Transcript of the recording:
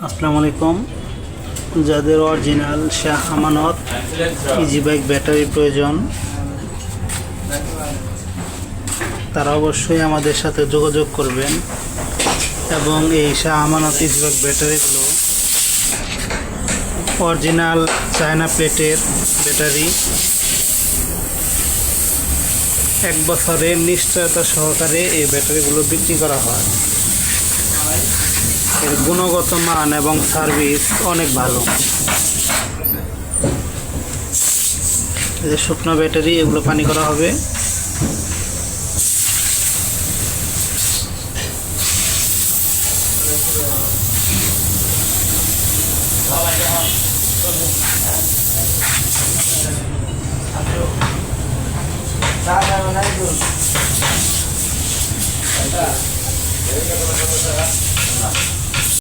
আসসালামু আলাইকুম। যাদের original Shah Amanat easy bike battery প্রয়োজন তারা অবশ্যই আমাদের সাথে যোগাযোগ করবেন এবং এই Shah Amanat easy bike ব্যাটারিগুলো original China প্লেটের ব্যাটারি, 1 বছরের নিশ্চয়তা সহকারে এই ব্যাটারিগুলো বিক্রি করা হয়। এর গুণগত মান এবং সার্ভিস অনেক ভালো। এই যে শুকনো ব্যাটারি, এগুলো পানি করা হবে।